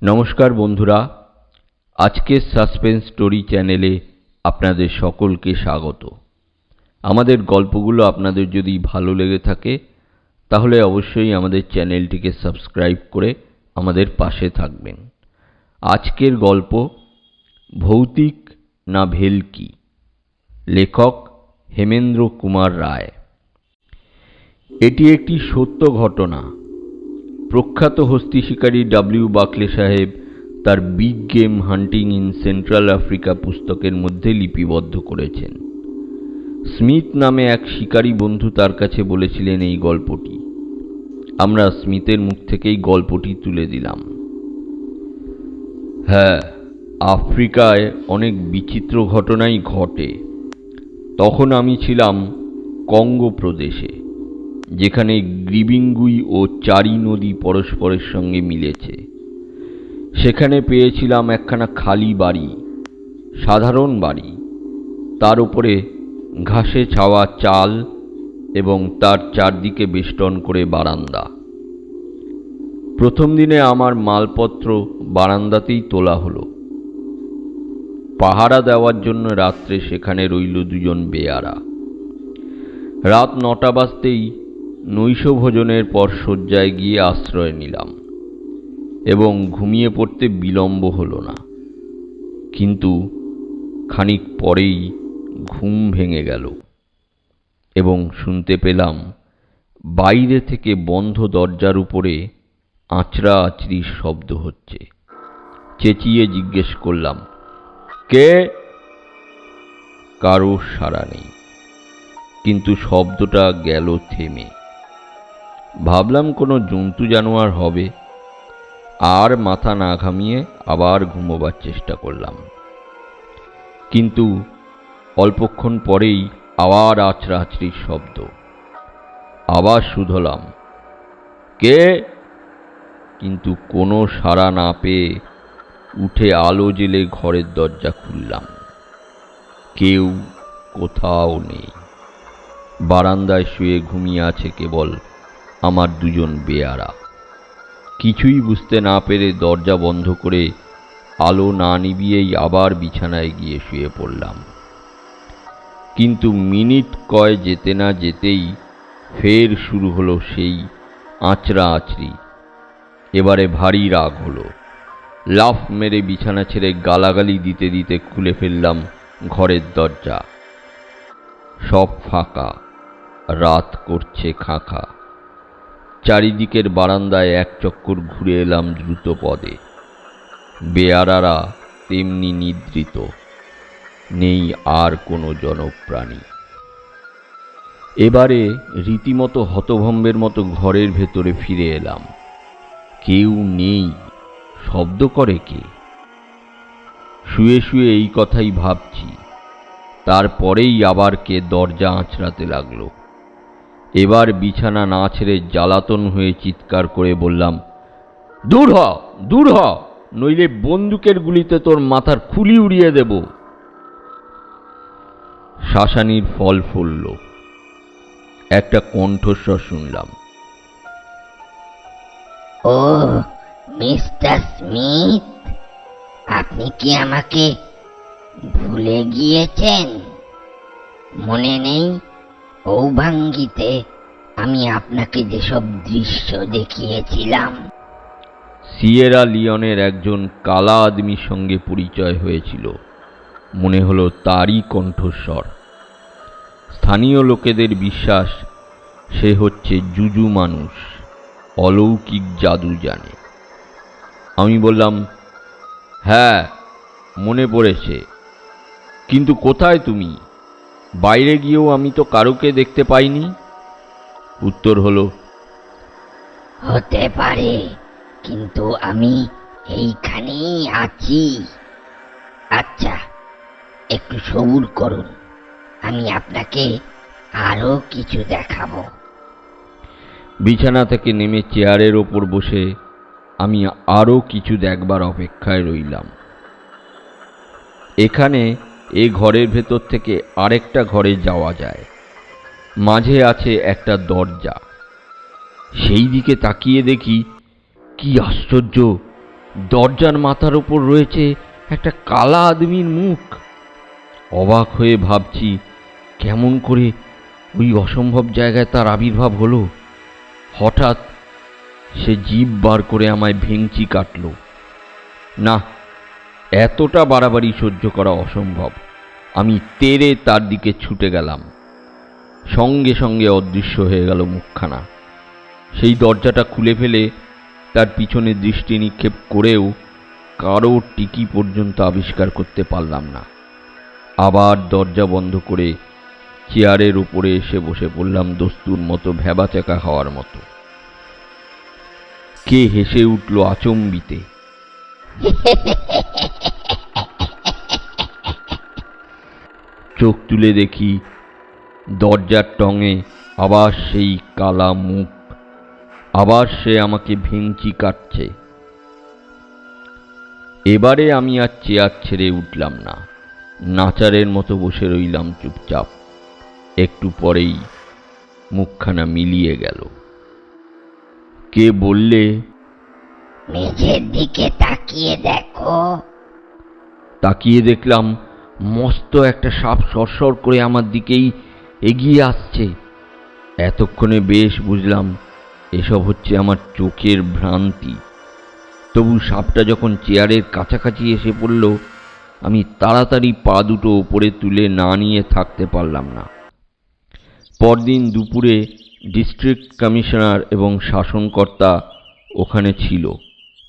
নমস্কার বন্ধুরা, আজকের সাসপেন্স স্টোরি চ্যানেলে আপনাদের সকলকে স্বাগত। আমাদের গল্পগুলো আপনাদের যদি ভালো লেগে থাকে তাহলে অবশ্যই আমাদের চ্যানেলটিকে সাবস্ক্রাইব করে আমাদের পাশে থাকবেন। আজকের গল্প ভৌতিক না ভেলকি, লেখক হেমেন্দ্র কুমার রায়। এটি একটি সত্য ঘটনা। প্রখ্যাত হস্তি শিকারী ডব্লিউ বাকলে সাহেব তার big game hunting in central Africa পুস্তকের মধ্যে লিপিবদ্ধ করেছেন। স্মিথ নামে এক শিকারী বন্ধু তার কাছে বলেছিলেন এই গল্পটি। আমরা স্মিথের মুখ থেকেই গল্পটি তুলে দিলাম। হ্যাঁ, আফ্রিকায় অনেক বিচিত্র ঘটনাই ঘটে। তখন আমি ছিলাম কঙ্গো প্রদেশে, যেখানে গ্রিবিঙ্গুই ও চারি নদী পরস্পরের সঙ্গে মিলেছে। সেখানে পেয়েছিলাম একখানা খালি বাড়ি, সাধারণ বাড়ি, তার উপরে ঘাসে ছাওয়া চাল এবং তার চারদিকে বেষ্টন করে বারান্দা। প্রথম দিনে আমার মালপত্র বারান্দাতেই তোলা হলো। পাহারা দেওয়ার জন্য রাত্রে সেখানে রইল দুজন বেয়ারা। রাত 9টা বাজতেই নৈশভোজনের পর শয্যায় গিয়ে আশ্রয় নিলাম এবং ঘুমিয়ে পড়তে বিলম্ব হলো না। কিন্তু খানিক পরেই ঘুম ভেঙে গেল এবং শুনতে পেলাম বাইরে থেকে বন্ধ দরজার উপরে আঁচড়া আঁচড়ির শব্দ হচ্ছে। চেঁচিয়ে জিজ্ঞেস করলাম, কে? কারো সাড়া নেই, কিন্তু শব্দটা গেল থেমে। ভাবলাম কোনো জন্তু জানোয়ার হবে, আর মাথা না ঘামিয়ে আবার ঘুমোবার চেষ্টা করলাম। কিন্তু অল্পক্ষণ পরেই আবার আঁচড়া আঁচড়ির শব্দ। আবার শুধলাম, কে? কিন্তু কোনো সাড়া না পেয়ে উঠে আলো জ্বেলে ঘরের দরজা খুললাম। কেউ কোথাও নেই। বারান্দায় শুয়ে ঘুমিয়ে আছে কেবল আমার দুজন বেয়ারা। কিছুই বুঝতে না পেরে দরজা বন্ধ করে আলো না নিভিয়েই আবার বিছানায় গিয়ে শুয়ে পড়লাম। কিন্তু মিনিট কয় যেতে না যেতেই ফের শুরু হলো সেই আঁচড়া আঁচড়ি। এবারে ভারী রাগ হলো। লাফ মেরে বিছানা ছেড়ে গালাগালি দিতে দিতে খুলে ফেললাম ঘরের দরজা। সব ফাঁকা, রাত করছে খাঁখা। চারিদিকের বারান্দায় এক চক্কর ঘুরে এলাম দ্রুত পদে। বেয়ারারা তেমনি নিদ্রিত, নেই আর কোনো জনপ্রাণী। এবারে রীতিমতো হতভম্বের মতো ঘরের ভেতরে ফিরে এলাম। কেউ নেই, শব্দ করে কে? শুয়ে শুয়ে এই কথাই ভাবছি। তারপরেই আবার কে দরজা আঁচড়াতে লাগলো। এবার বিছানা না ছেড়ে জ্বালাতন হয়ে চিৎকার করে বললাম, দূর হ, দূর হ, নইলে বন্দুকের গুলিতে তোর মাথার খুলি উড়িয়ে দেব। শাসানির ফল ফলল। একটা কণ্ঠস্বর শুনলাম, ও মিস্টার স্মিথ, আপনি কি আমাকে ভুলে গিয়েছেন? মনে নেই ঔভাঙ্গিতে আমি আপনাকে যেসব দৃশ্য দেখিয়েছিলাম? সিয়েরা লিওনের একজন কালা আদমির সঙ্গে পরিচয় হয়েছিল। মনে হলো তারই কণ্ঠস্বর। স্থানীয় লোকেদের বিশ্বাস সে হচ্ছে জুজু মানুষ, অলৌকিক জাদু জানে। আমি বললাম, হ্যাঁ মনে পড়েছে, কিন্তু কোথায় তুমি? বাইরে গিয়েও আমি তো কারোকে দেখতে পাইনি। উত্তর হলো, হতে পারে, কিন্তু আমি এইখানেই আছি। আচ্ছা, একটু সবুর করুন, আমি আপনাকে আরো কিছু দেখাবো। বিছানা থেকে নেমে চেয়ারের ওপর বসে আমি আরো কিছু দেখবার অপেক্ষায় রইলাম। এখানে এ ঘরের ভেতর থেকে আরেকটা ঘরে যাওয়া যায়। মাঝে আছে একটা দরজা। সেই দিকে তাকিয়ে দেখি, কি আশ্চর্য, দরজার মাথার উপর রয়েছে একটা কালা আদমির মুখ। অবাক হয়ে ভাবছি, কেমন করে ওই অসম্ভব জায়গায় তার আবির্ভাব হলো। হঠাৎ সে জিভ বার করে আমায় ভেঙচি কাটল। না, এতটা বাড়াবাড়ি সহ্য করা অসম্ভব। আমি তেড়ে তার দিকে ছুটে গেলাম। সঙ্গে সঙ্গে অদৃশ্য হয়ে গেল মুখখানা। সেই দরজাটা খুলে ফেলে তার পিছনে দৃষ্টি নিক্ষেপ করেও কারো টিকি পর্যন্ত আবিষ্কার করতে পারলাম না। আবার দরজা বন্ধ করে চেয়ারের উপরে এসে বসে পড়লাম দস্তুর মতো, ভ্যাবাচ্যাকা হওয়ার মতো। কে হেসে উঠল আচম্বিতে। চোখ তুলে দেখি দরজার টঙে আবার সেই কালা মুখ, আবার সে আমাকে ভেঙচি কাটছে। এবারে আমি আর চেয়ার ছেড়ে উঠলাম না, নাচারের মতো বসে রইলাম চুপচাপ। একটু পরেই মুখখানা মিলিয়ে গেল। কে বললে, মেঝের দিকে তাকিয়ে দেখো। তাকিয়ে দেখলাম মস্ত একটা সাপ সরসর করে আমার দিকেই এগিয়ে আসছে। এতক্ষণে বেশ বুঝলাম এসব হচ্ছে আমার চোখের ভ্রান্তি। তবু সাপটা যখন চেয়ারের কাছাকাছি এসে পড়ল, আমি তাড়াতাড়ি পা দুটো ওপরে তুলে না নিয়ে থাকতে পারলাম না। পরদিন দুপুরে ডিস্ট্রিক্ট কমিশনার এবং শাসনকর্তা ওখানে ছিল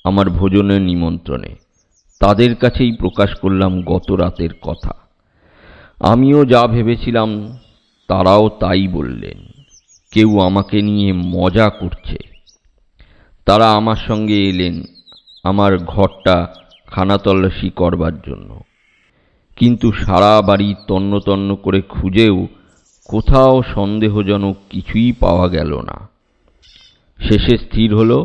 আমার ভোজনের নিমন্ত্রণে। তাদের কাছেই প্রকাশ করলাম গত রাতের কথা। আমিও যা ভেবেছিলাম তারাও তাই বললেন। কেউ আমাকে নিয়ে মজা করছে। তারা আমার সঙ্গে এলেন আমার ঘরটা খানাতল্লাশি করবার জন্য। কিন্তু সারা বাড়ি তন্ন তন্ন করে খুঁজেও কোথাও সন্দেহজনক কিছুই পাওয়া গেল না। শেষে স্থির হলো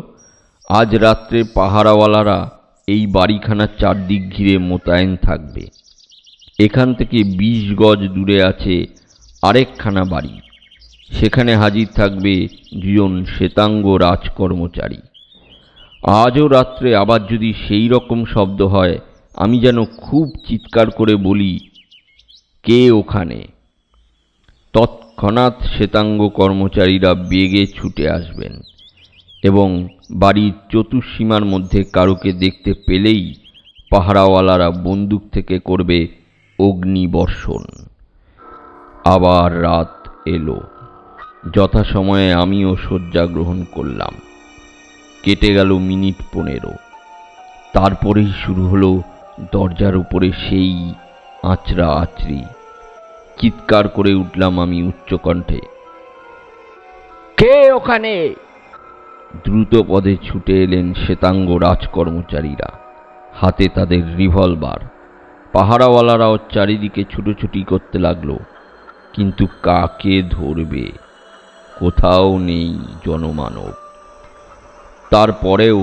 আজ রাত্রে পাহারাওয়ালারা এই বাড়িখানার চারদিক ঘিরে মোতায়েন থাকবে। এখান থেকে 20 গজ দূরে আছে আরেকখানা বাড়ি, সেখানে হাজির থাকবে 2জন শ্বেতাঙ্গ রাজকর্মচারী। আজও রাত্রে আবার যদি সেই রকম শব্দ হয়, আমি যেন খুব চিৎকার করে বলি, কে ওখানে? তৎক্ষণাৎ শ্বেতাঙ্গ কর্মচারীরা বেগে ছুটে আসবেন এবং বাড়ির চতুর্সীমার মধ্যে কারুকে দেখতে পেলেই পাহারাওয়ালারা বন্দুক থেকে করবে অগ্নিবর্ষণ। আবার রাত এলো। যথাসময়ে আমিও শয্যা গ্রহণ করলাম। কেটে গেল মিনিট 15। তারপরেই শুরু হলো দরজার উপরে সেই আঁচড়া আঁচড়ি। চিৎকার করে উঠলাম আমি উচ্চকণ্ঠে, কে ওখানে? দ্রুত পদে ছুটে এলেন শ্বেতাঙ্গ রাজকর্মচারীরা, হাতে তাদের রিভলভার। পাহারাওয়ালারাও চারিদিকে ছুটোছুটি করতে লাগলো, কিন্তু কাকে ধরবে? কোথাও নেই জনমানব। তারপরেও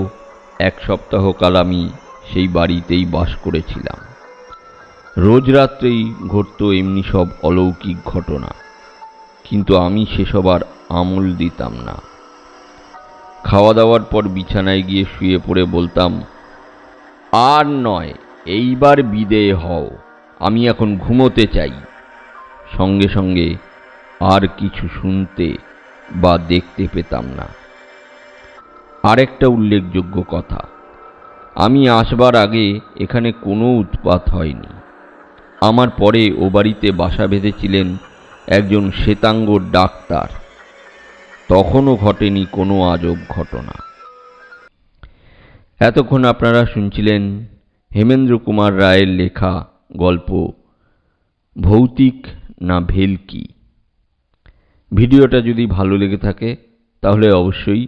1 সপ্তাহ কাল আমি সেই বাড়িতেই বাস করেছিলাম। রোজ রাত্রেই ঘটত এমনি সব অলৌকিক ঘটনা, কিন্তু আমি সেসব আর আমল দিতাম না। খাওয়া দাওয়ার পর বিছানায় গিয়ে শুয়ে পড়ে বলতাম, আর নয়, এইবার বিদেয় হও, আমি এখন ঘুমোতে চাই। সঙ্গে সঙ্গে আর কিছু শুনতে বা দেখতে পেতাম না। আরেকটা উল্লেখযোগ্য কথা, আমি আসবার আগে এখানে কোনো উৎপাত হয়নি। আমার পরে ও বাড়িতে বাসা বেঁধেছিলেন একজন শ্বেতাঙ্গ ডাক্তার। তখনও ঘটেনি কোনো আজব ঘটনা। এতক্ষণ আপনারা শুনছিলেন হেমেন্দ্র কুমার রায়ের লেখা গল্প ভৌতিক না ভেলকি। ভিডিওটা যদি ভালো লেগে থাকে তাহলে অবশ্যই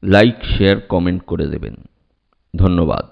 লাইক, শেয়ার, কমেন্ট করে দেবেন। ধন্যবাদ।